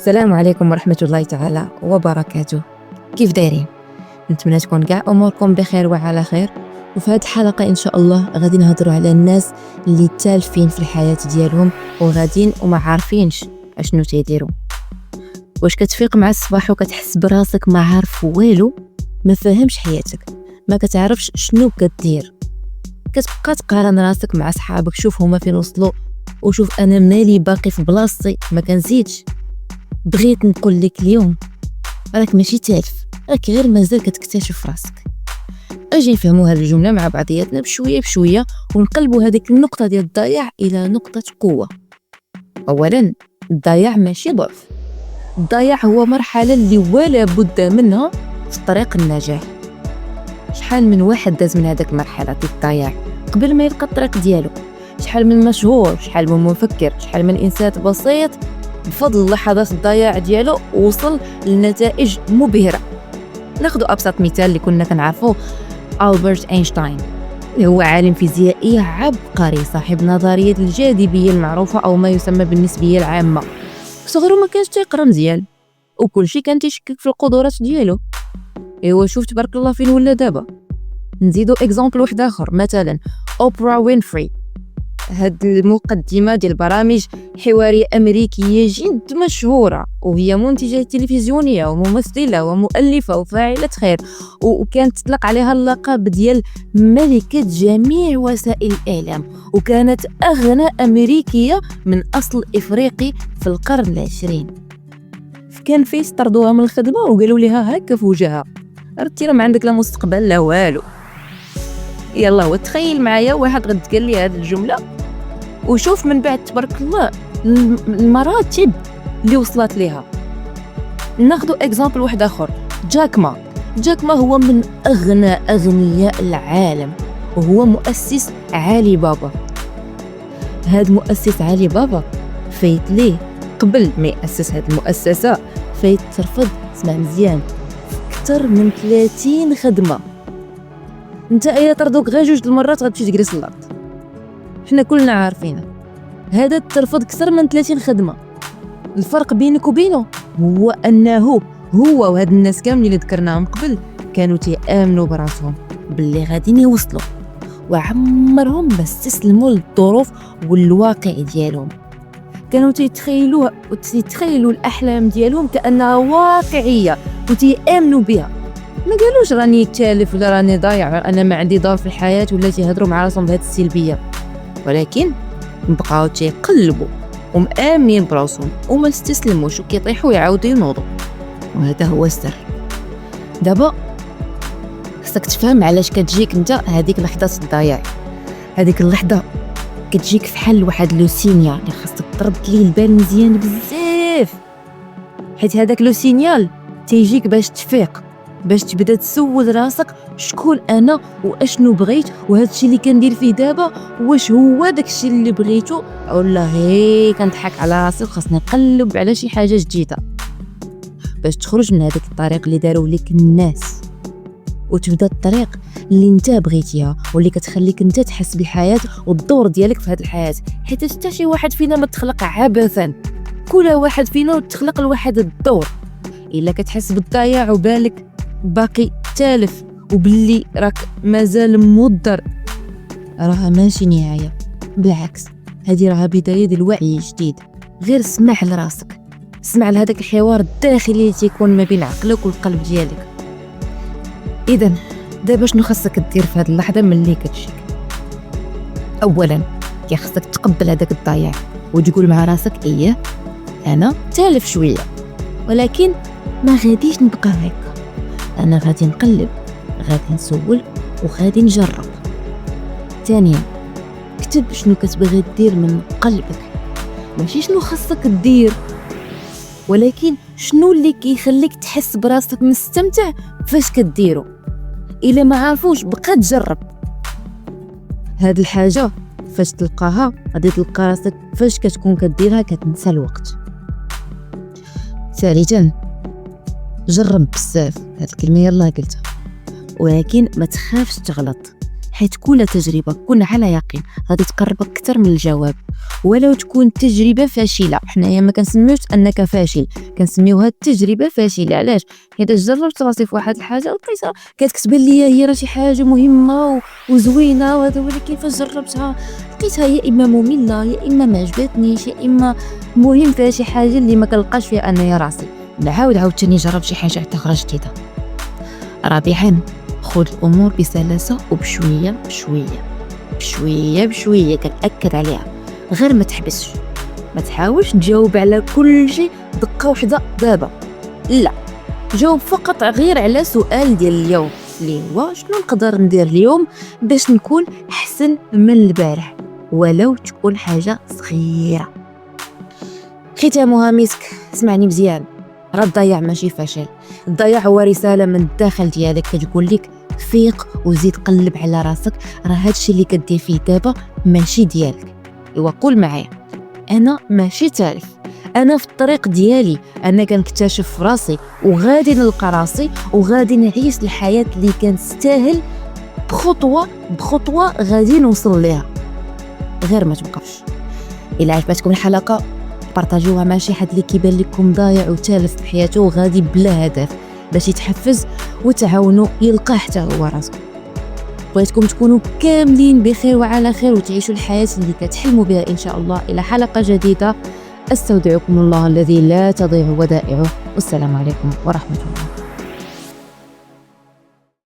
السلام عليكم ورحمة الله تعالى وبركاته. كيف دايرين؟ نتمنى تكون كاع اموركم بخير وعلى خير. وفي هذه الحلقة ان شاء الله غادي نهضروا على الناس اللي تالفين في الحياة ديالهم وغادين وما عارفينش اشنو تيديروا. واش كتفيق مع الصباح وكتحس براسك ما عارف والو، ما فاهمش حياتك، ما كتعرفش شنو كدير، كتبقى تقارن راسك مع صحابك، شوف هما فين وصلوا وشوف انا مالي باقي في بلاصتي ما كنزيدش. بغيت نقول لك اليوم راك ماشي تالف، راك غير مازال كتكتشف راسك. اجي نفهموا هذه الجمله مع بعضياتنا بشويه بشويه ونقلبوا هذيك النقطه ديال الضياع الى نقطه قوه. اولا، الضياع ماشي ضعف، الضياع هو مرحله اللي ولا بد منها في طريق النجاح. شحال من واحد داز من هذاك المرحله ديال الضياع قبل ما يلقى الطريق ديالو، شحال من مشهور، شحال من مفكر، شحال من انسان بسيط بفضل لحظات الضياع ديالو وصل لنتائج مبهرة. ناخذ أبسط مثال اللي كنا كنعرفوه، ألبرت أينشتاين، اللي هو عالم فيزيائي عبقري صاحب نظرية الجاذبية المعروفة أو ما يسمى بالنسبية العامة. صغرو ما كانش تيقرا مزيان وكل شيء كان تيشكك في القدرات ديالو. ايوا شوف تبارك الله فين ولا دابا. نزيدو اكزامبل واحد اخر، مثلا اوبرا وينفري، هاد المقدمة ديال برامج حوارية أمريكية جد مشهورة، وهي منتجة تلفزيونية وممثلة ومؤلفة وفاعلة خير، وكانت تطلق عليها اللقب ديال ملكة جميع وسائل الإعلام، وكانت أغنى أمريكية من أصل إفريقي في القرن العشرين. كان فيس طردوها من الخدمة وقالوا لها هكا في وجهها، رتي راه ما عندك لا مستقبل لا والو. يلا وتخيل معايا واحد غد قال لي هذه الجملة وشوف من بعد تبارك الله المراتب اللي وصلت لها. ناخذ اكزامبل واحد اخر، جاك ما هو من اغنى اغنياء العالم، وهو مؤسس علي بابا. هذا مؤسس علي بابا فايت ليه قبل ما يأسس هذه المؤسسة، فايت ترفض، اسمع مزيان، اكثر من 30 خدمة. انت ايا طردوك غير 2 المرات غتمشي تجلس الارض، حنا كلنا عارفين. هذا ترفض اكثر من 30 خدمه. الفرق بينك وبينه هو انه هو وهاد الناس كاملين اللي ذكرناهم قبل كانوا تيامنوا براسهم باللي غاديين يوصلوا، وعمرهم ما استسلموا للظروف والواقع ديالهم. كانوا تيتخيلوا الاحلام ديالهم كانها واقعيه وتيامنوا بها. ما قالوش راني تالف ولا راني ضايع، انا ما عندي دور في الحياه، ولا تيهضروا مع راسهم بهذه السلبيه، ولكن بقاو تيقلبوا ومآمنين براسهم وما استسلموش، وكيطيحوا يعاودوا ينوضوا. وهذا هو السر. دابا خصك تفهم علاش كتجيك انت هذيك لحظه الضياع. هذيك اللحظه كتجيك في حال واحد لو سينيال اللي خصك ترد ليه البال مزيان بزاف، حيت هذاك لو سينيال تيجيك باش تفيق، باش تبدا تسول راسك شكون انا واشنو بغيت، وهذا الشيء اللي كندير فيه دابا واش هو داك الشيء اللي بغيتو، ولا غير كنضحك على راسي وخاصني نقلب على شي حاجه جديده. باش تخرج من هذاك الطريق اللي داروا لك الناس وتبدا الطريق اللي انت بغيتيها واللي كتخليك انت تحس بالحياه والدور ديالك في هذه الحياه. حيت حتى شي واحد فينا ما تخلق عبثا، كل واحد فينا تخلق لواحد الدور. الا كتحس بالضياع وبالك باقي تالف وباللي راك مازال مضر، راها ماشي نهايه، بالعكس هذه راها بدايه ديال وعي جديد. غير اسمح لراسك، اسمع لهذاك الحوار الداخلي اللي تيكون ما بين عقلك والقلب ديالك. اذا دابا شنو خاصك دير في هذه اللحظه ملي كتجيك؟ اولا خاصك تقبل هذاك الضياع وتقول مع راسك ايه انا تالف شويه، ولكن ما غاديش نبقى هكا، انا غادي نقلب، غادي نسول وغادي نجرب. ثانيا كتب شنو كتبغي دير من قلبك، ماشي شنو خاصك دير، ولكن شنو اللي كيخليك تحس براسك مستمتع فاش كديرو. الا ما عارفوش بقى تجرب هاد الحاجه، فاش تلقاها غادي تلقى راسك فاش كتكون كديرها كتنسى الوقت. ثالثا جرب بزاف، هاد الكلمه يلا قلتها، ولكن ما تخافش تغلط، حيت كل تجربة كون على يقين غادي تقربك أكثر من الجواب. ولو تكون تجربة فاشلة، حنايا ما كنسميوش أنك فاشل، كنسميوها تجربة فاشلة. علاش؟ حيت جربت راسي في واحد الحاجة لقيتها كتكتبان ليا هي راه شي حاجة مهمة وزوينة وهذا، ولكن فاش جربتها لقيتها يا إما مملة يا إما ما عجبتنيش يا إما مهم فيها شي حاجة اللي ما كنلقاش فيها أنايا راسي. نعاود عاوتاني نجرب شي حاجة حتى أخرى جديدة. رابعا، خذ الأمور بسلاسة وبشوية بشوية كنأكد عليها. غير ما تحبسش، ما تحاولش تجاوب على كل شيء دقة واحدة دابا، لا، جاوب فقط غير على سؤال ديال اليوم اللي هو شنو نقدر ندير اليوم باش نكون أحسن من البارح، ولو تكون حاجة صغيرة. ختامها مسك. اسمعني مزيان، راه الضياع ماشي فشل، الضياع هو رسالة من الداخل ديالك كتقول لك فيق وزيد قلب على راسك، راه هادشي اللي كدير فيه دابا ماشي ديالك. ايوا قول معايا، انا ماشي تالف، انا في الطريق ديالي، انا كنكتشف راسي وغادي نلقى راسي وغادي نعيش الحياة اللي كنستاهل، بخطوة غادي نوصل ليها. غير ما توقفش. الى عجبتكم الحلقة بارطاجوها مع شي حد اللي كيبان لكم ضايع وتالف بحياته وغادي بلا هدف، باش يتحفز وتعاونوا يلقى حتى هو راسو. بغيتكم تكونوا كاملين بخير وعلى خير وتعيشوا الحياة اللي كتحلموا بها إن شاء الله. إلى حلقة جديدة، استودعكم الله الذي لا تضيع ودائعه، والسلام عليكم ورحمة الله.